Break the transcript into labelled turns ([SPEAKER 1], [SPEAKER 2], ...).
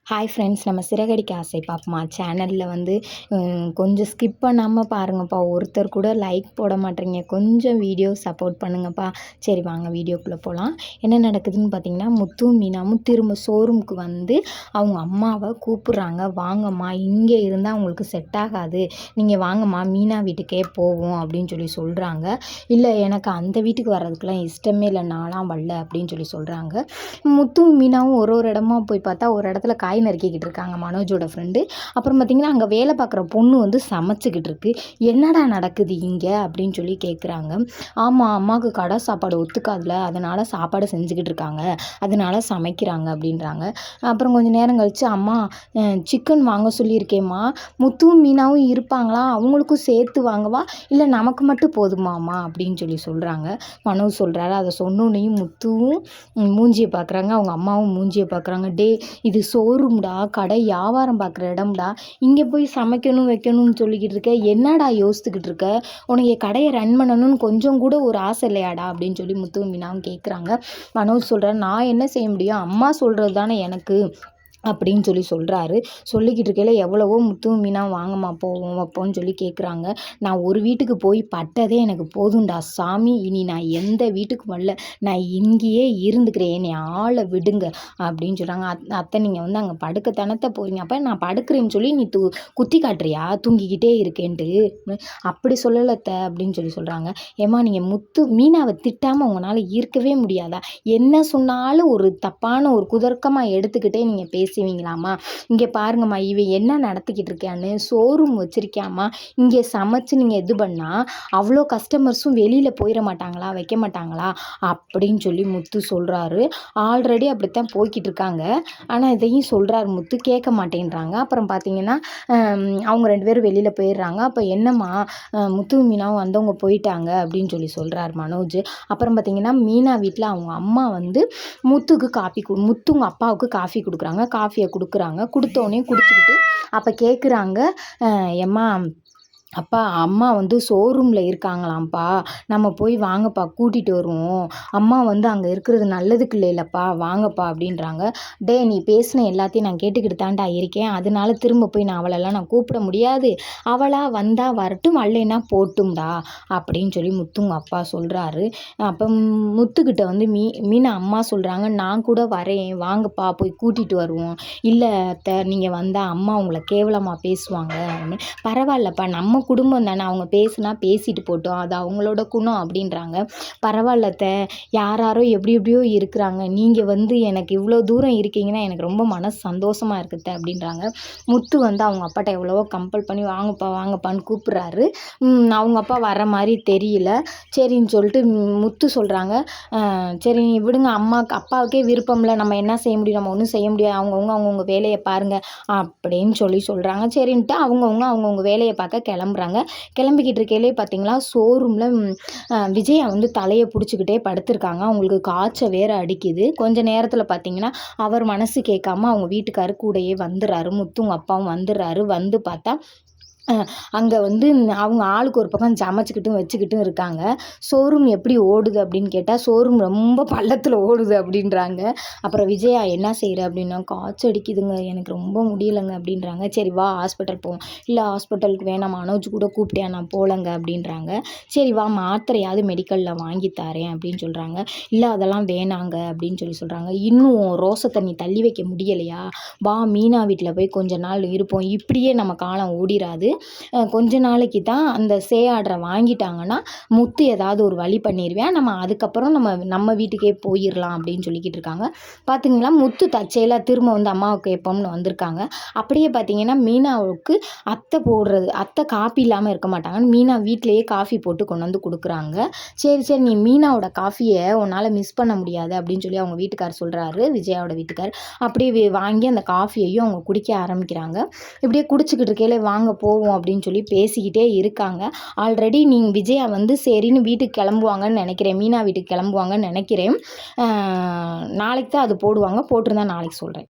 [SPEAKER 1] Hi friends, நம்ம சிறகடிக்க ஆசை பாப்போமா சேனலில் வந்து கொஞ்சம் ஸ்கிப் பண்ணாமல் பாருங்கப்பா. ஒருத்தர் கூட லைக் போட மாட்டேறீங்க. கொஞ்சம் வீடியோ சப்போர்ட் பண்ணுங்கப்பா. சரி வாங்க வீடியோக்குள்ளே போகலாம். என்ன நடக்குதுன்னு பார்த்தீங்கன்னா, முத்துவும் மீனாவும் திரும்ப ஷோரூமுக்கு வந்து அவங்க அம்மாவை கூப்பிட்றாங்க. வாங்கம்மா, இங்கே இருந்தால் அவங்களுக்கு செட் ஆகாது, நீங்கள் வாங்கம்மா மீனா வீட்டுக்கே போவோம் அப்படின்னு சொல்லி சொல்கிறாங்க. இல்லை, எனக்கு அந்த வீட்டுக்கு வர்றதுக்கெலாம் இஷ்டமே இல்லை, நான்லாம் வரல அப்படின்னு சொல்லி சொல்கிறாங்க. முத்துவும் மீனாவும் ஒரு இடமா போய் பார்த்தா, ஒரு இடத்துல காய் நறுக்கிக்கிட்டு இருக்காங்க மனோஜோட ஃப்ரெண்டு. அப்புறம் பார்த்திங்கன்னா, அங்கே வேலை பார்க்குற பொண்ணு வந்து சமைச்சிக்கிட்டு இருக்கு. என்னடா நடக்குது இங்கே அப்படின்னு சொல்லி கேட்குறாங்க. ஆமாம், அம்மாவுக்கு கடை சாப்பாடு ஒத்துக்காதுல, அதனால் சாப்பாடு செஞ்சுக்கிட்டு இருக்காங்க, அதனால சமைக்கிறாங்க அப்படின்றாங்க. அப்புறம் கொஞ்சம் நேரம் கழித்து, அம்மா சிக்கன் வாங்க சொல்லியிருக்கேம்மா, முத்துவும் மீனாவும் இருப்பாங்களா, அவங்களுக்கும் சேர்த்து வாங்கவா, இல்லை நமக்கு மட்டும் போதுமாம்மா அப்படின்னு சொல்லி சொல்கிறாங்க. மனோஜ் சொல்கிறாரு. அதை சொன்னோன்னையும் முத்துவும் மூஞ்சியை பார்க்குறாங்க, அவங்க அம்மாவும் மூஞ்சியை பார்க்குறாங்க. டே, இது ஷோரூம்டா, கடை வியாபாரம் பார்க்குற இடம்டா, இங்கே போய் சமைக்கணும் வைக்கணும்னு சொல்லிக்கிட்டு இருக்க, என்னடா யோசித்துக்கிட்டு இருக்க, உனக்கு கடையை ரன் பண்ணணும்னு கொஞ்சம் கூட ஒரு ஆசை இல்லையாடா அப்படின்னு சொல்லி முத்துவும் மீனாவும் கேட்குறாங்க. மனோஜ் சொல்கிறார், நான் என்ன செய்ய முடியும், அம்மா சொல்கிறது தானே எனக்கு அப்படின்னு சொல்லி சொல்கிறாரு. சொல்லிக்கிட்டு இருக்கையில் எவ்வளவோ முத்துவும் மீனா வாங்கம்மா போவோம் வைப்போன்னு சொல்லி கேட்குறாங்க. நான் ஒரு வீட்டுக்கு போய் பட்டதே எனக்கு போதும்டா சாமி, இனி நான் எந்த வீட்டுக்கு வரல, நான் இங்கேயே இருந்துக்கிறேன், என்னை ஆளை விடுங்க அப்படின்னு சொல்கிறாங்க. அத்தை, நீங்கள் வந்து அங்கே படுக்கத்தனத்தை போகிறீங்க, அப்போ நான் படுக்கிறேன்னு சொல்லி நீ குத்தி காட்டுறியா, தூங்கிக்கிட்டே இருக்கேன்ட்டு, அப்படி சொல்லலத்த அப்படின்னு சொல்லி சொல்கிறாங்க. ஏம்மா, நீங்கள் மீனாவை திட்டாமல் உங்களால் இருக்கவே முடியாதா, என்ன சொன்னாலும் ஒரு தப்பான ஒரு குதர்க்கமாக எடுத்துக்கிட்டே நீங்கள் பேசுவீங்களாம்மா, இங்கே பாருங்கம்மா, இவன் என்ன நடத்திக்கிட்டு இருக்கான்னு, ஷோரூம் வச்சுருக்கியாம்மா, இங்கே சமைச்சு நீங்கள் இது பண்ணால் அவ்வளோ கஸ்டமர்ஸும் வெளியில் போயிட மாட்டாங்களா, வைக்க மாட்டாங்களா அப்படின்னு சொல்லி முத்து சொல்கிறாரு. ஆல்ரெடி அப்படித்தான் போய்கிட்டு இருக்காங்க, ஆனால் இதையும் சொல்கிறாரு முத்து, கேட்க மாட்டேன்றாங்க. அப்புறம் பார்த்தீங்கன்னா, அவங்க 2 பேரும் வெளியில் போயிடுறாங்க. அப்போ என்னம்மா, முத்து மீனாவும் வந்தவங்க போயிட்டாங்க அப்படின்னு சொல்லி சொல்கிறார் மனோஜ். அப்புறம் பார்த்தீங்கன்னா, மீனா வீட்டில் அவங்க அம்மா வந்து முத்துங்க அப்பாவுக்கு காஃபி கொடுக்குறாங்க. காஃபியை கொடுக்குறாங்க. கொடுத்தோடனே குடிச்சிக்கிட்டு அப்போ கேட்குறாங்க, எம்மா அப்பா, அம்மா வந்து ஷோரூமில் இருக்காங்களாம்ப்பா, நம்ம போய் வாங்கப்பா, கூட்டிகிட்டு வருவோம், அம்மா வந்து அங்கே இருக்கிறது நல்லதுக்கு இல்லைல்லப்பா, வாங்கப்பா அப்படின்றாங்க. டே, நீ பேசின எல்லாத்தையும் நான் கேட்டுக்கிட்டு தான்டா இருக்கேன், அதனால திரும்ப போய் நான் அவளெல்லாம் நான் கூப்பிட முடியாது, அவளாக வந்தால் வரட்டும், வரலைன்னா போட்டும்டா அப்படின்னு சொல்லி முத்துங்க அப்பா சொல்கிறாரு. அப்போ முத்துக்கிட்ட வந்து மீனா அம்மா சொல்கிறாங்க, நான் கூட வரேன், வாங்கப்பா போய் கூட்டிகிட்டு வருவோம். இல்லை அத்தை, நீங்கள் வந்தால் அம்மா உங்களை கேவலமாக பேசுவாங்க, பரவாயில்லப்பா, நம்ம குடும்பம் தானே, அவங்க பேசுனா பேசிட்டு போட்டோம், அது அவங்களோட குணம் அப்படின்றாங்க. பரவாயில்லத்த, யாரோ எப்படி எப்படியோ இருக்கிறாங்க, நீங்கள் வந்து எனக்கு இவ்வளோ தூரம் இருக்கீங்கன்னா எனக்கு ரொம்ப மனசு சந்தோஷமாக இருக்குத்த அப்படின்றாங்க. முத்து வந்து அவங்க அப்பாட்ட எவ்வளவோ கம்பல் பண்ணி வாங்கப்பா வாங்கப்பான்னு கூப்பிட்றாரு. அவங்க அப்பா வர மாதிரி தெரியல. சரின்னு சொல்லிட்டு முத்து சொல்கிறாங்க, சரி விடுங்க, அப்பாவுக்கே விருப்பம் இல்லை, நம்ம என்ன செய்ய முடியும், நம்ம ஒன்றும் செய்ய முடியாது, அவங்கவுங்க வேலையை பாருங்கள் அப்படின்னு சொல்கிறாங்க. சரின்ட்டு அவங்கவுங்க வேலையை பார்க்க கிளம்பிக்கிட்டு இருக்கையிலே பார்த்தீங்களா, ஷோரூமில் விஜயா வந்து தலையை பிடிச்சிக்கிட்டே படுத்திருக்காங்க. அவங்களுக்கு காய்ச்சல் வேற அடிக்குது. கொஞ்ச நேரத்தில் பார்த்தீங்கன்னா, அவர் மனசு கேட்காம அவங்க வீட்டுக்காரு கூடயே வந்துடுறாரு. முத்துங்க அப்பாவும் வந்துடுறாரு. வந்து பார்த்தா அங்கே வந்து அவங்க ஆளுக்கு ஒரு பக்கம் சமைச்சிக்கிட்டும் வச்சுக்கிட்டும் இருக்காங்க. ஷோரூம் எப்படி ஓடுது அப்படின்னு கேட்டால், ஷோரூம் ரொம்ப பள்ளத்தில் ஓடுது அப்படின்றாங்க. அப்புறம் விஜயா, என்ன செய்கிற அப்படின்னா, காய்ச்சல் அடிக்குதுங்க, எனக்கு ரொம்ப முடியலைங்க அப்படின்றாங்க. சரி வா ஹாஸ்பிட்டல் போவோம். இல்லை, ஹாஸ்பிட்டலுக்கு வேணாம், மனோஜ் கூட கூப்பிட்டியா, நான் போகலங்க அப்படின்றாங்க. சரி வா, மாத்திரையாவது மெடிக்கலில் வாங்கி தரேன் அப்படின்னு சொல்கிறாங்க. இல்லை, அதெல்லாம் வேணாங்க அப்படின்னு சொல்கிறாங்க. இன்னும் ரோசை தண்ணி தள்ளி வைக்க முடியலையா, வா மீனா வீட்டில் போய் கொஞ்ச நாள் இருப்போம், இப்படியே நம்ம காலம் ஓடிராது, கொஞ்ச நாளைக்கு தான் அந்த ஆர்டரை வாங்கிட்டாங்கன்னா முத்து ஏதாவது ஒரு வழி பண்ணிடுவேன், நம்ம அதுக்கப்புறம் நம்ம வீட்டுக்கே போயிடலாம் அப்படின்னு சொல்லிக்கிட்டு இருக்காங்க. பார்த்தீங்களா, முத்து தற்செயலாக திரும்ப வந்து அம்மாவை கேட்போம்னு வந்திருக்காங்க. அப்படியே பார்த்தீங்கன்னா, மீனாவுக்கு அத்தை காஃபி இல்லாமல் இருக்க மாட்டாங்கன்னு மீனா வீட்டிலேயே காஃபி போட்டு கொண்டு வந்து கொடுக்குறாங்க. சரி சரி, நீ மீனாவோட காஃபியை உன்னால் மிஸ் பண்ண முடியாது அப்படின்னு சொல்லி அவங்க வீட்டுக்கார் சொல்கிறாரு, விஜயாவோட வீட்டுக்கார். அப்படியே வாங்கி அந்த காஃபியையும் அவங்க குடிக்க ஆரம்பிக்கிறாங்க. இப்படியே குடிச்சிக்கிட்டு இருக்கையில வாங்க போவோம் அப்படின்னு சொல்லி பேசிக்கிட்டே இருக்காங்க. ஆல்ரெடி விஜயா வந்து சரின்னு வீட்டுக்கு கிளம்புவாங்கன்னு நினைக்கிறேன், மீனா வீட்டுக்கு கிளம்புவாங்கன்னு நினைக்கிறேன். நாளைக்கு தான் அது போடுவாங்க, போட்டிருந்தா நாளைக்கு சொல்கிறேன்.